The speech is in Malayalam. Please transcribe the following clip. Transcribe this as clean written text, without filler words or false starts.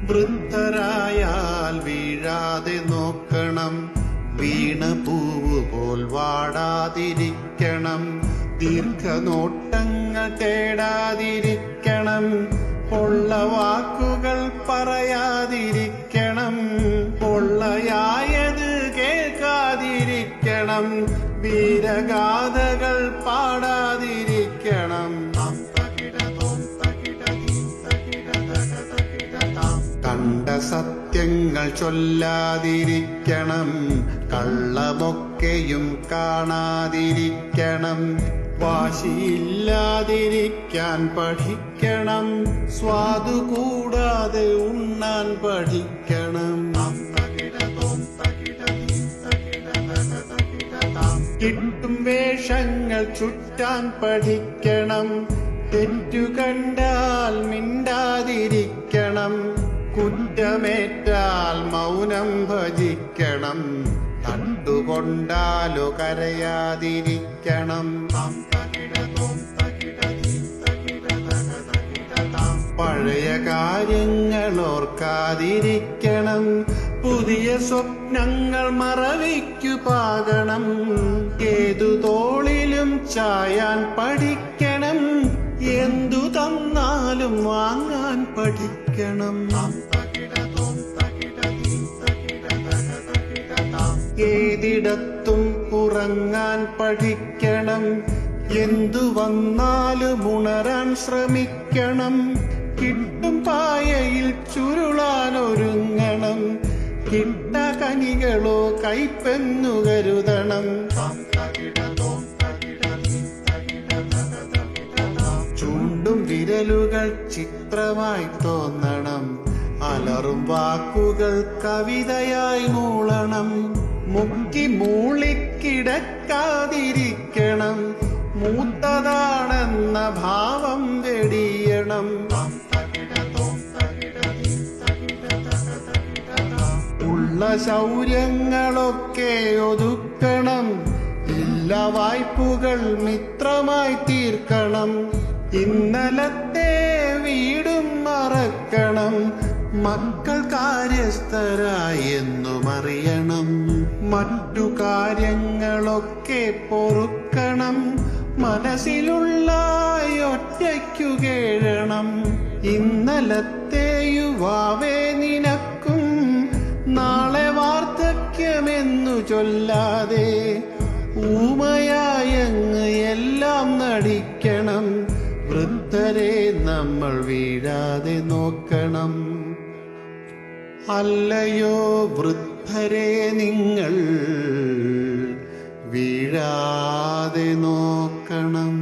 വൃദ്ധരായാൽ വീഴാതെ നോക്കണം, വീണ പൂവ് പോൽ വാടാതിരിക്കണം, ദീർഘനോട്ടങ്ങൾ തേടാതിരിക്കണം, പൊള്ള വാക്കുകൾ പറയാതിരിക്കണം, പൊള്ളയായത് കേൾക്കാതിരിക്കണം, വീരഗാഥകൾ പാടാതിരിക്കണം, കണ്ട സത്യങ്ങൾ ചൊല്ലാതിരിക്കണം, കള്ളമൊക്കെയും കാണാതിരിക്കണം, വാശിയില്ലാതിരിക്കാൻ പഠിക്കണം, സ്വാദു കൂടാതെ ഉണ്ണാൻ പഠിക്കണം, കിട്ടും വേഷങ്ങൾ ചുറ്റാൻ പഠിക്കണം, തെറ്റു കണ്ടാൽ മിണ്ടാതിരിക്കണം, കുറ്റമേറ്റാൽ മൗനം ഭജിക്കണം, കണ്ടുകൊണ്ടാലോ കരയാതിരിക്കണം, പഴയ കാര്യങ്ങൾ ഓർക്കാതിരിക്കണം, പുതിയ സ്വപ്നങ്ങൾ മറവിക്കു പാകണം, ഏതു തോളിലും ചായാൻ പഠിക്കണം, എന്തു തന്നാലും വാങ്ങാൻ പഠിക്കണം, ഏതിടത്തും ഉറങ്ങാൻ പഠിക്കണം, എന്തു വന്നാലും ഉണരാൻ ശ്രമിക്കണം, കിട്ടും പായയിൽ ചുരുളാൻ ഒരുങ്ങണം, കിട്ട കനികളോ കൈപ്പെന്നു കരുതണം, ചൂണ്ടും വിരലുകൾ ചിത്രമായി തോന്നണം, അലറും വാക്കുകൾ കവിതയായി മൂളണം, മുക്കി മൂളിക്കിടക്കാതിരിക്കണം, മൂത്തതാണെന്ന ഭാവം വെടിയണം, ഉള്ള ശൗര്യങ്ങളൊക്കെ ഒതുക്കണം, ഇല്ല വായ്പുകൾ മിത്രമായി തീർക്കണം, ഇന്നലത്തെ വീടും മറക്കണം, മക്കൾ കാര്യസ്ഥരായി എന്നും അറിയണം, മറ്റു കാര്യങ്ങളൊക്കെ പൊറുക്കണം, മനസ്സിലുള്ള ഒറ്റയ്ക്കു കേഴണം, ഇന്നലത്തെ യുവാവേ നിനക്കും നാളെ വാർദ്ധക്യമെന്നു ചൊല്ലാതെ ഊമയായങ്ങ് എല്ലാം നടിക്കണം, വൃദ്ധരെ നമ്മൾ വീഴാതെ നോക്കണം, അല്ലയോ വൃദ്ധരെ നിങ്ങൾ വീഴാതെ നോക്കണം.